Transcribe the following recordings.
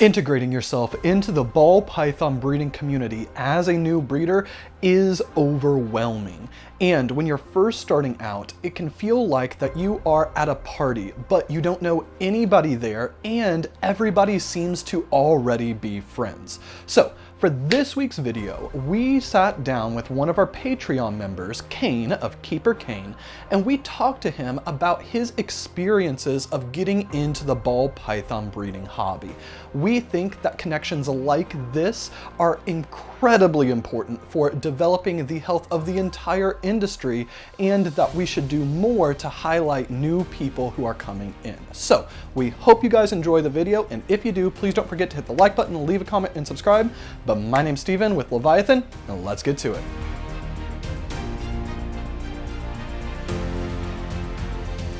Integrating yourself into the ball python breeding community as a new breeder is overwhelming. And when you're first starting out, it can feel like that you are at a party, but you don't know anybody there and everybody seems to already be friends. So for this week's video, we sat down with one of our Patreon members, Kane of Keeper Kane, and we talked to him about his experiences of getting into the ball python breeding hobby. We think that connections like this are incredibly important for developing the health of the entire industry, and that we should do more to highlight new people who are coming in. So we hope you guys enjoy the video, and if you do, please don't forget to hit the like button, leave a comment, and subscribe. But my name's Steven with Leviathan, and let's get to it.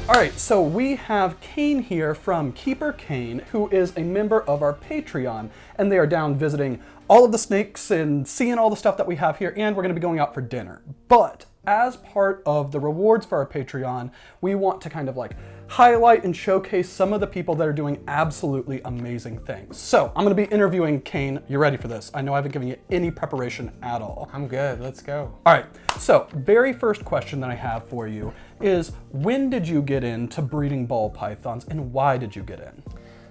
All right, so we have Kane here from Keeper Kane, who is a member of our Patreon, and they are down visiting all of the snakes and seeing all the stuff that we have here, and we're gonna be going out for dinner. But as part of the rewards for our Patreon, we want to kind of like highlight and showcase some of the people that are doing absolutely amazing things. So I'm gonna be interviewing Kane. You ready for this? I know I haven't given you any preparation at all. I'm good, let's go. All right, so very first question that I have for you is, when did you get into breeding ball pythons and why did you get in?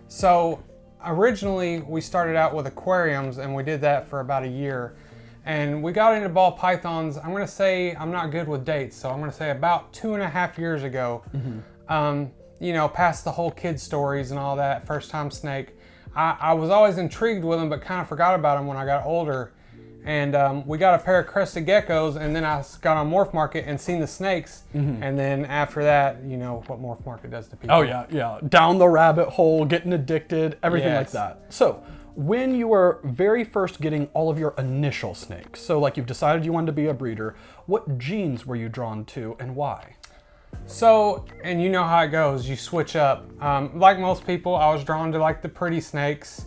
So originally we started out with aquariums and we did that for about a year. And we got into ball pythons, I'm gonna say, I'm not good with dates, so I'm gonna say about 2.5 years ago. You know, past the whole kid stories and all that, first time snake. I was always intrigued with them, but kind of forgot about them when I got older. And we got a pair of crested geckos, and then I got on Morph Market and seen the snakes. And then after that, you know what Morph Market does to people. Oh yeah, down the rabbit hole, getting addicted, everything like that. So when you were very first getting all of your initial snakes, so like you've decided you wanted to be a breeder, what genes were you drawn to and why? So, and you know how it goes, you switch up. Like most people, I was drawn to like the pretty snakes.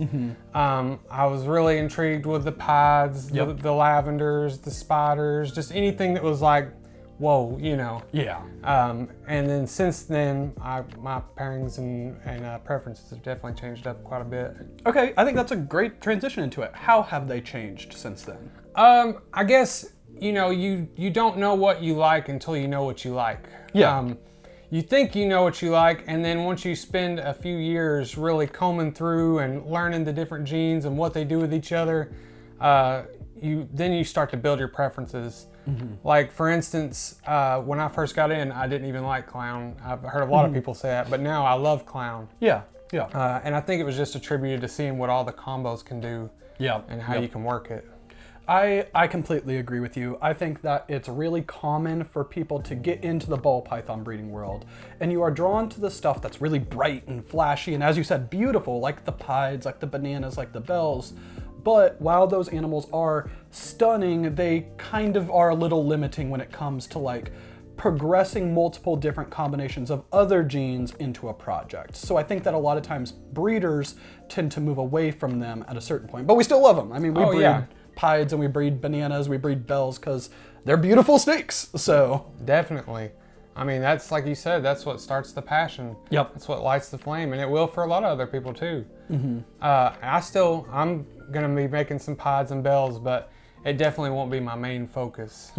I was really intrigued with the pieds, the lavenders, the spiders, just anything that was like, whoa, you know. Yeah. And then since then, my pairings and preferences have definitely changed up quite a bit. Okay, I think that's a great transition into it. How have they changed since then? I guess, you know, you don't know what you like until you know what you like. Yeah. You think you know what you like, and then once you spend a few years really combing through and learning the different genes and what they do with each other, then you start to build your preferences. Like for instance, when I first got in, I didn't even like clown. I've heard a lot of people say that, but now I love clown. Yeah. And I think it was just attributed to seeing what all the combos can do. And how you can work it. I completely agree with you. I think that it's really common for people to get into the ball python breeding world, and you are drawn to the stuff that's really bright and flashy and, as you said, beautiful, like the pieds, like the bananas, like the bells. But while those animals are stunning, they kind of are a little limiting when it comes to like progressing multiple different combinations of other genes into a project. So I think that a lot of times breeders tend to move away from them at a certain point, but we still love them. I mean, we breed pieds and we breed bananas, we breed bells because they're beautiful snakes. So definitely. I mean, that's like you said, that's what starts the passion. That's what lights the flame, and it will for a lot of other people too. I'm gonna be making some pieds and bells, but it definitely won't be my main focus.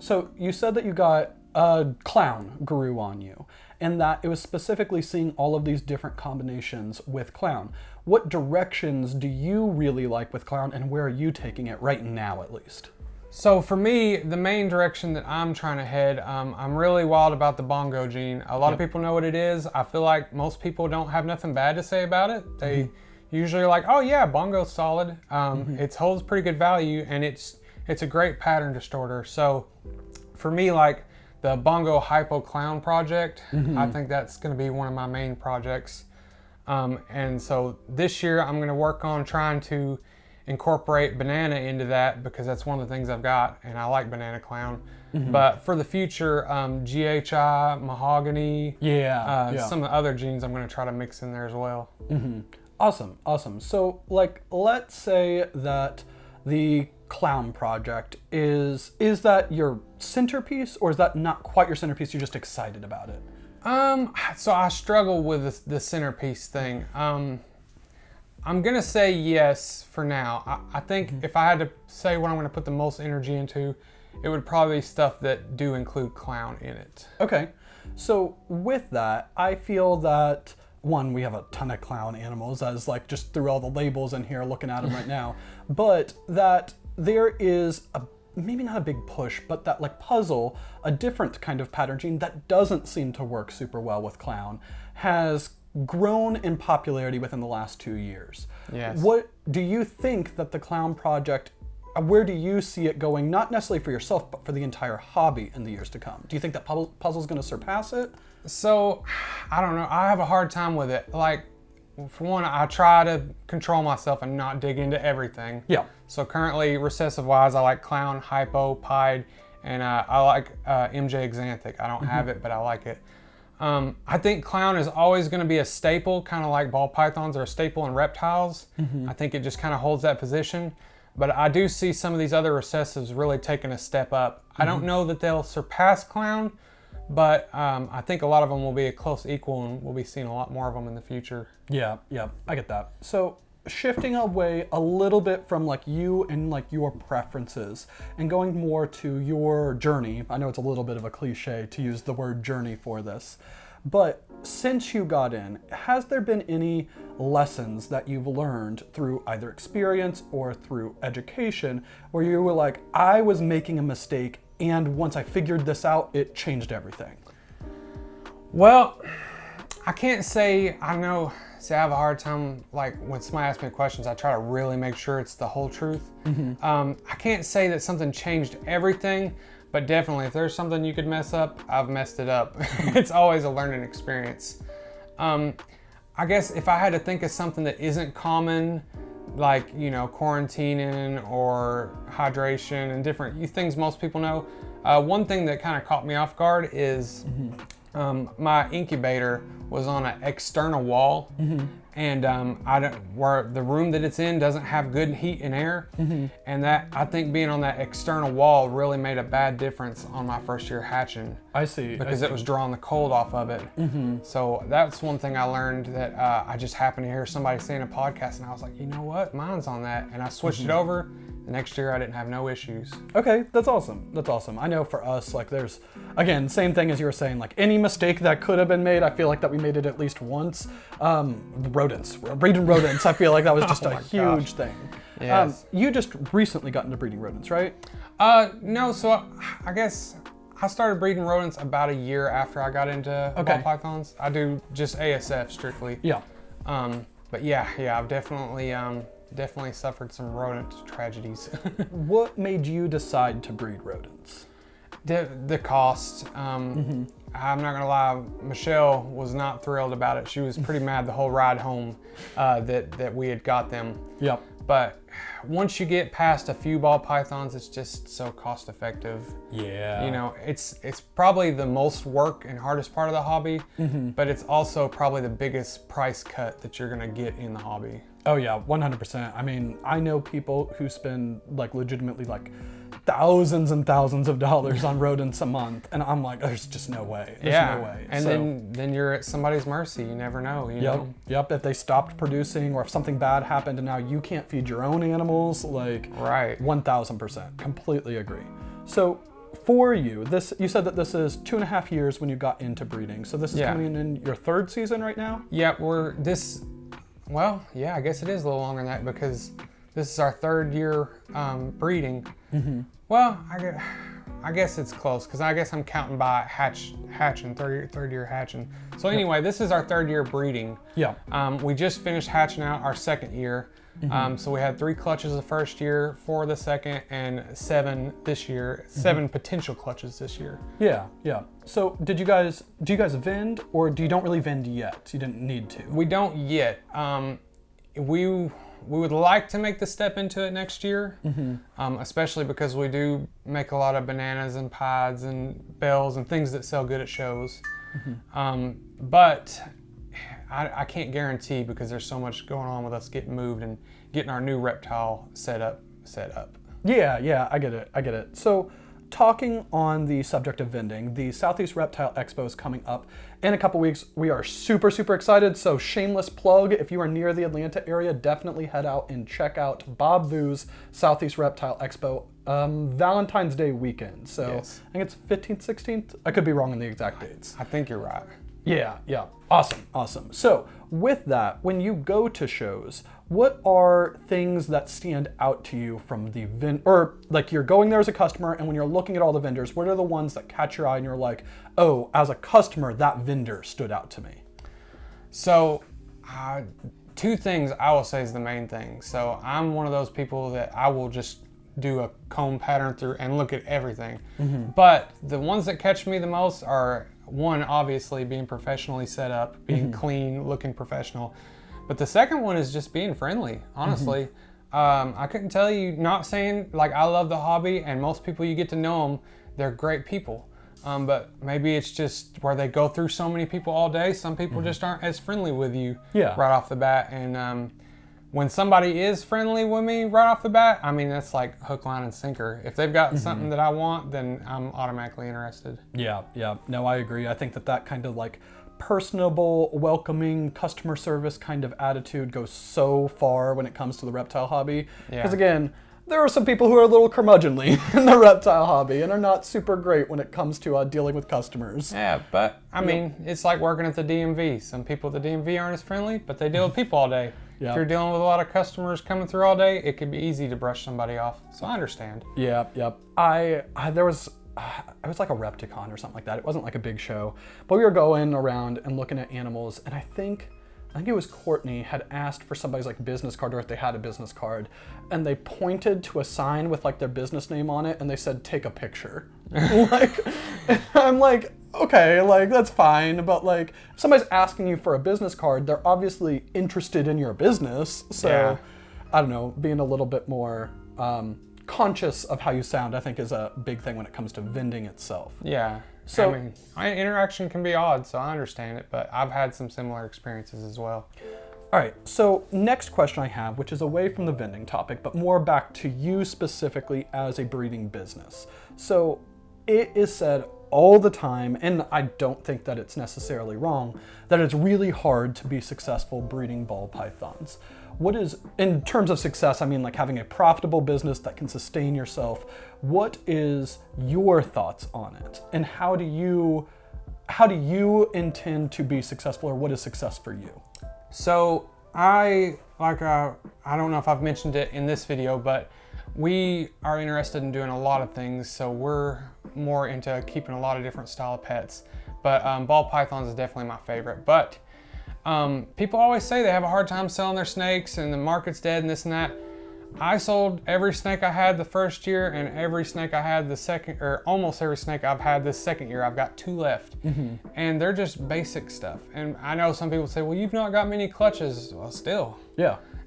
So you said that you got a clown grew on you, and that it was specifically seeing all of these different combinations with clown. What directions do you really like with clown, and where are you taking it right now, at least? So for me, the main direction that I'm trying to head, I'm really wild about the bongo gene. A lot of people know what it is. I feel like most people don't have nothing bad to say about it. They usually are like, oh yeah, bongo's solid. It holds pretty good value, and it's a great pattern distorter. So for me, like the bongo hypo clown project, I think that's gonna be one of my main projects. And so this year I'm gonna work on trying to incorporate banana into that, because that's one of the things I've got, and I like banana clown. But for the future, GHI, mahogany, some of the other genes I'm gonna try to mix in there as well. Awesome. So like, let's say that the clown project is that your centerpiece, or is that not quite your centerpiece, you're just excited about it? So I struggle with the centerpiece thing. I'm gonna say yes for now. I think if I had to say what I'm gonna put the most energy into, it would probably be stuff that do include clown in it. Okay. So with that, I feel that one, we have a ton of clown animals, as like just through all the labels in here looking at them right now, but that there is a maybe not a big push, but that like puzzle, a different kind of pattern gene that doesn't seem to work super well with clown, has grown in popularity within the last 2 years. Yes. What do you think that the clown project, where do you see it going, not necessarily for yourself, but for the entire hobby in the years to come? Do you think that puzzle's going to surpass it? So, I don't know. I have a hard time with it. Like, for one, I try to control myself and not dig into everything. Yeah. So currently, recessive-wise, I like clown, hypo, pied, and I like MJ Xanthic. I don't have it, but I like it. I think clown is always going to be a staple, kind of like ball pythons are a staple in reptiles. I think it just kind of holds that position. But I do see some of these other recessives really taking a step up. I don't know that they'll surpass clown, but I think a lot of them will be a close equal, and we'll be seeing a lot more of them in the future. Yeah, I get that. So shifting away a little bit from like you and like your preferences and going more to your journey. I know it's a little bit of a cliche to use the word journey for this, but since you got in, has there been any lessons that you've learned through either experience or through education where you were like, I was making a mistake and once I figured this out, it changed everything? Well, I can't say I know. See, I have a hard time, like, when somebody asks me questions, I try to really make sure it's the whole truth. I can't say that something changed everything, but definitely if there's something you could mess up, I've messed it up. It's always a learning experience. I guess if I had to think of something that isn't common, like, you know, quarantining or hydration and different things most people know, one thing that kind of caught me off guard is my incubator was on an external wall, and where the room that it's in doesn't have good heat and air, and that I think being on that external wall really made a bad difference on my first year hatching. I see. Because it was drawing the cold off of it. So that's one thing I learned that I just happened to hear somebody say in a podcast, and I was like, you know what, mine's on that, and I switched it over. The next year I didn't have no issues. Okay, that's awesome. That's awesome. I know for us, like there's, again, same thing as you were saying, like any mistake that could have been made, I feel like that we made it at least once. Breeding rodents, I feel like that was just a huge thing. Yes. You just recently got into breeding rodents, right? No, so I guess I started breeding rodents about a year after I got into ball pythons. I do just ASF strictly. Yeah. But yeah, I've definitely suffered some rodent tragedies. What made you decide to breed rodents? The cost. I'm not gonna lie, Michelle was not thrilled about it. She was pretty mad the whole ride home that we had got them. Yep. But once you get past a few ball pythons, it's just so cost effective. Yeah. You know, it's probably the most work and hardest part of the hobby, but it's also probably the biggest price cut that you're gonna get in the hobby. Oh yeah, 100%. I mean, I know people who spend like legitimately like thousands and thousands of dollars on rodents a month, and I'm like, there's just no way. There's no way. And then you're at somebody's mercy. You never know. You know? Yep. If they stopped producing, or if something bad happened, and now you can't feed your own animals, like, right. 1000%, completely agree. So for you, you said that this is 2.5 years when you got into breeding. So this is coming in your third season right now. Yeah, well, yeah, I guess it is a little longer than that because this is our third year breeding. Well, I guess it's close because I guess I'm counting by hatching, third year hatching. So anyway, this is our third year breeding. Yeah. We just finished hatching out our second year. So we had 3 clutches the first year, 4 the second, and 7 this year. 7 potential clutches this year. Yeah. So do you guys vend, or you don't really vend yet? You didn't need to. We don't yet. We would like to make the step into it next year, especially because we do make a lot of bananas and pies and bells and things that sell good at shows. But I can't guarantee because there's so much going on with us getting moved and getting our new reptile set up. Yeah, I get it. So talking on the subject of vending, the Southeast Reptile Expo is coming up in a couple weeks. We are super, super excited. So shameless plug, if you are near the Atlanta area, definitely head out and check out Bob Vu's Southeast Reptile Expo Valentine's Day weekend. So Yes. I think it's 15th, 16th. I could be wrong on the exact dates. I think you're right. Yeah. Awesome. So with that, when you go to shows, what are things that stand out to you from the or like you're going there as a customer, and when you're looking at all the vendors, what are the ones that catch your eye and you're like, oh, as a customer, that vendor stood out to me? So, two things I will say is the main thing. So I'm one of those people that I will just do a comb pattern through and look at everything. But the ones that catch me the most are, one, obviously being professionally set up, being clean, looking professional. But the second one is just being friendly, honestly. I couldn't tell you, not saying like I love the hobby, and most people you get to know them, they're great people. But maybe it's just where they go through so many people all day, some people just aren't as friendly with you right off the bat. And when somebody is friendly with me right off the bat, I mean, that's like hook, line, and sinker. If they've got something that I want, then I'm automatically interested. Yeah. No, I agree. I think that kind of like personable, welcoming customer service kind of attitude goes so far when it comes to the reptile hobby. Because again, there are some people who are a little curmudgeonly in the reptile hobby and are not super great when it comes to dealing with customers. Yeah, but I mean, it's like working at the DMV. Some people at the DMV aren't as friendly, but they deal with people all day. If you're dealing with a lot of customers coming through all day, it can be easy to brush somebody off. So I understand. Yep. There was, it was like a Repticon or something like that. It wasn't like a big show, but we were going around and looking at animals, and I think it was Courtney had asked for somebody's like business card, or if they had a business card, and they pointed to a sign with like their business name on it, and they said, "Take a picture." Like, I'm like, okay, like that's fine, but like if somebody's asking you for a business card, they're obviously interested in your business. So I don't know, being a little bit more conscious of how you sound, I think, is a big thing when it comes to vending itself. Yeah. So I mean, interaction can be odd, so I understand it, but I've had some similar experiences as well. All right, so next question I have, which is away from the vending topic, but more back to you specifically as a breeding business. So it is said all the time, and I don't think that it's necessarily wrong, that it's really hard to be successful breeding ball pythons. What is, in terms of success, I mean like having a profitable business that can sustain yourself. What is your thoughts on it? And how do you intend to be successful, or what is success for you? So I don't know if I've mentioned it in this video, but we are interested in doing a lot of things. So we're more into keeping a lot of different style of pets, but ball pythons is definitely my favorite. But people always say they have a hard time selling their snakes and the market's dead and this and that. I sold every snake I had the first year, and every snake I had the second, or almost every snake I've had this second year. I've got 2 left, and they're just basic stuff. And I know some people say, well, you've not got many clutches. Well, still,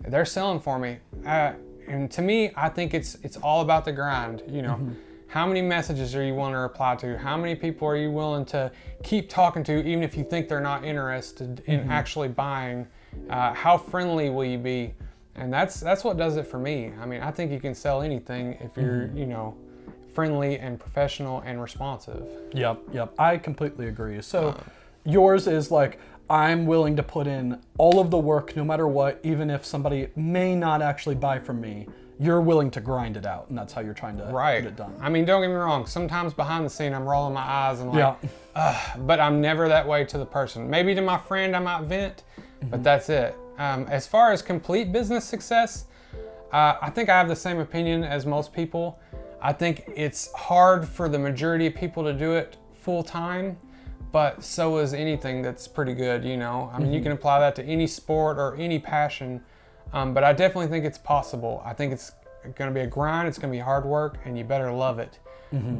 they're selling for me. And to me, I think it's all about the grind. You know, how many messages are you willing to reply to? How many people are you willing to keep talking to, even if you think they're not interested in actually buying? How friendly will you be? And that's what does it for me. I mean, I think you can sell anything if you're, you know, friendly and professional and responsive. Yep. I completely agree. So yours is like, I'm willing to put in all of the work no matter what, even if somebody may not actually buy from me. You're willing to grind it out, and that's how you're trying to get it done. I mean, don't get me wrong. Sometimes behind the scene, I'm rolling my eyes and like, but I'm never that way to the person. Maybe to my friend, I might vent, but that's it. As far as complete business success, I think I have the same opinion as most people. I think it's hard for the majority of people to do it full time, but so is anything that's pretty good, you know. I mean, you can apply that to any sport or any passion, but I definitely think it's possible. I think it's gonna be a grind, it's gonna be hard work, and you better love it.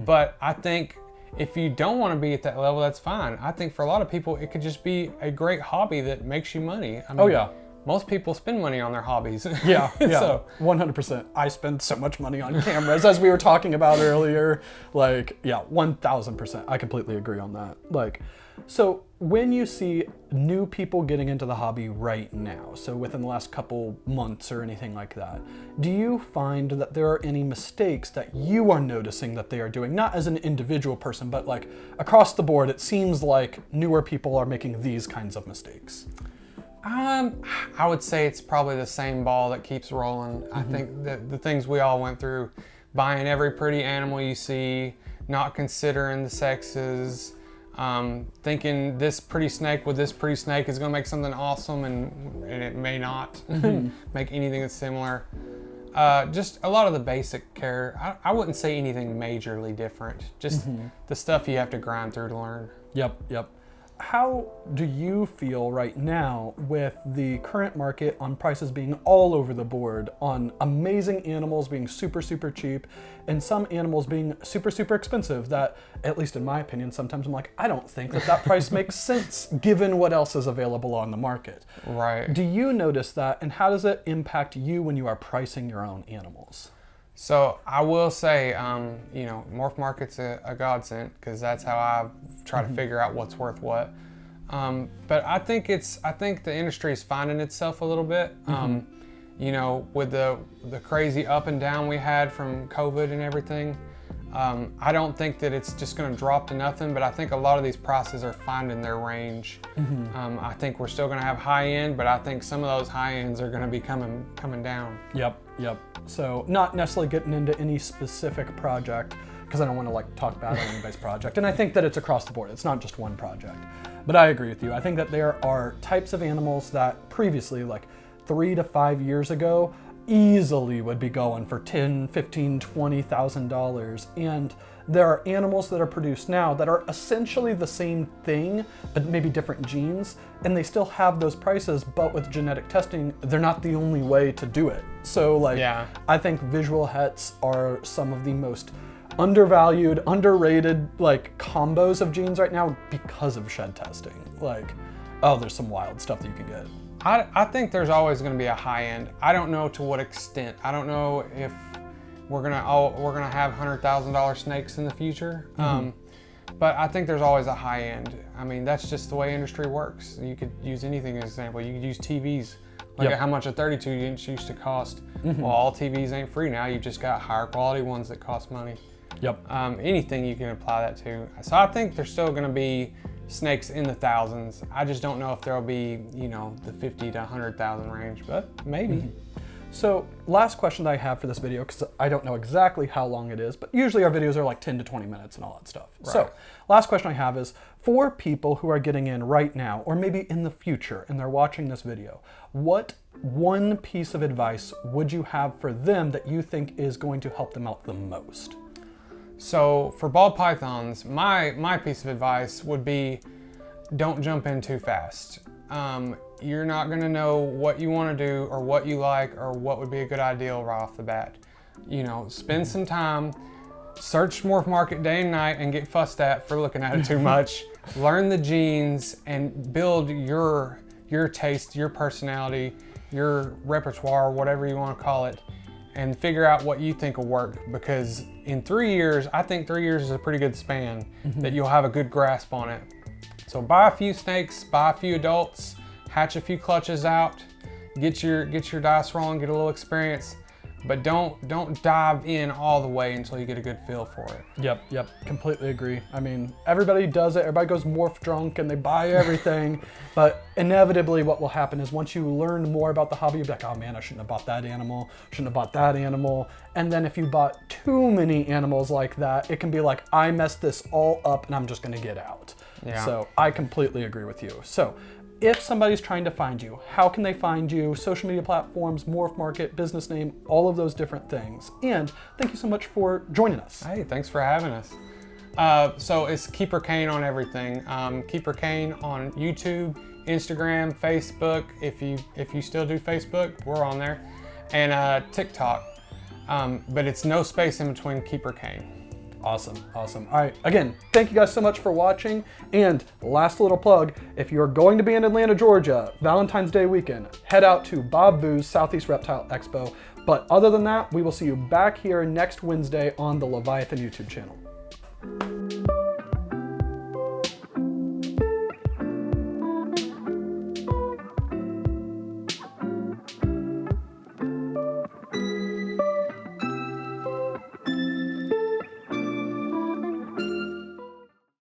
But I think if you don't want to be at that level, that's fine. I think for a lot of people, it could just be a great hobby that makes you money. I mean, most people spend money on their hobbies. So 100%. I spend so much money on cameras, as we were talking about earlier. Like, 1000%. I completely agree on that. Like, so when you see new people getting into the hobby right now, so within the last couple months or anything like that, do you find that there are any mistakes that you are noticing that they are doing, not as an individual person, but like across the board? It seems like newer people are making these kinds of mistakes. I would say it's probably the same ball that keeps rolling. I think that the things we all went through, buying every pretty animal you see, not considering the sexes, thinking this pretty snake with this pretty snake is going to make something awesome, and it may not make anything that's similar. Just a lot of the basic care. I wouldn't say anything majorly different. Just the stuff you have to grind through to learn. Yep. How do you feel right now with the current market on prices being all over the board, on amazing animals being super, super cheap, and some animals being super, super expensive that, at least in my opinion, sometimes I'm like, I don't think that price makes sense given what else is available on the market. Right. Do you notice that, and how does it impact you when you are pricing your own animals? So I will say, Morph Market's a godsend, because that's how I try to figure out what's worth what. But I think the industry is finding itself a little bit. With the crazy up and down we had from COVID and everything. I don't think that it's just going to drop to nothing, but I think a lot of these prices are finding their range. I think we're still going to have high end, but I think some of those high ends are going to be coming down. Yep. So not necessarily getting into any specific project, because I don't want to talk bad on anybody's project. And I think that it's across the board. It's not just one project. But I agree with you. I think that there are types of animals that previously, like 3 to 5 years ago, easily would be going for $10,000, $15,000, $20,000. And there are animals that are produced now that are essentially the same thing, but maybe different genes, and they still have those prices, but with genetic testing, they're not the only way to do it. So I think visual hets are some of the most undervalued, underrated combos of genes right now because of shed testing. There's some wild stuff that you can get. I think there's always going to be a high end. I don't know to what extent. I don't know if we're gonna have $100,000 snakes in the future. But I think there's always a high end. I mean, that's just the way industry works. You could use anything as an example. You could use TVs. Look at how much a 32-inch used to cost. Well, all TVs ain't free now. You've just got higher quality ones that cost money. Anything you can apply that to. So I think there's still going to be snakes in the thousands. I just don't know if there'll be, the 50 to 100,000 range, but maybe. So last question that I have for this video, because I don't know exactly how long it is, but usually our videos are 10 to 20 minutes and all that stuff. Right. So last question I have is, for people who are getting in right now, or maybe in the future, and they're watching this video, what one piece of advice would you have for them that you think is going to help them out the most? So for ball pythons, my piece of advice would be, don't jump in too fast. You're not gonna know what you wanna do or what you like or what would be a good idea right off the bat. Spend some time, search Morph Market day and night and get fussed at for looking at it too much. Learn the genes and build your taste, your personality, your repertoire, whatever you wanna call it, and figure out what you think will work, because in 3 years, I think 3 years is a pretty good span that you'll have a good grasp on it. So buy a few snakes, buy a few adults, hatch a few clutches out, get your dice rolling, get a little experience, but don't dive in all the way until you get a good feel for it. Yep, completely agree. I mean, everybody does it. Everybody goes morph drunk and they buy everything, but inevitably what will happen is once you learn more about the hobby, you'll be like, oh man, I shouldn't have bought that animal, shouldn't have bought that animal. And then if you bought too many animals like that, it can be like, I messed this all up and I'm just gonna get out. Yeah. So I completely agree with you. So if somebody's trying to find you, how can they find you? Social media platforms, Morph Market, business name, all of those different things. And thank you so much for joining us. Hey, thanks for having us. So it's Keeper Kane on everything. Keeper Kane on YouTube, Instagram, Facebook. If you still do Facebook, we're on there, and TikTok. But it's no space in between Keeper Kane. Awesome. All right, again, thank you guys so much for watching. And last little plug, if you're going to be in Atlanta, Georgia, Valentine's Day weekend, head out to Bob Vu's Southeast Reptile Expo. But other than that, we will see you back here next Wednesday on the Leviathan YouTube channel.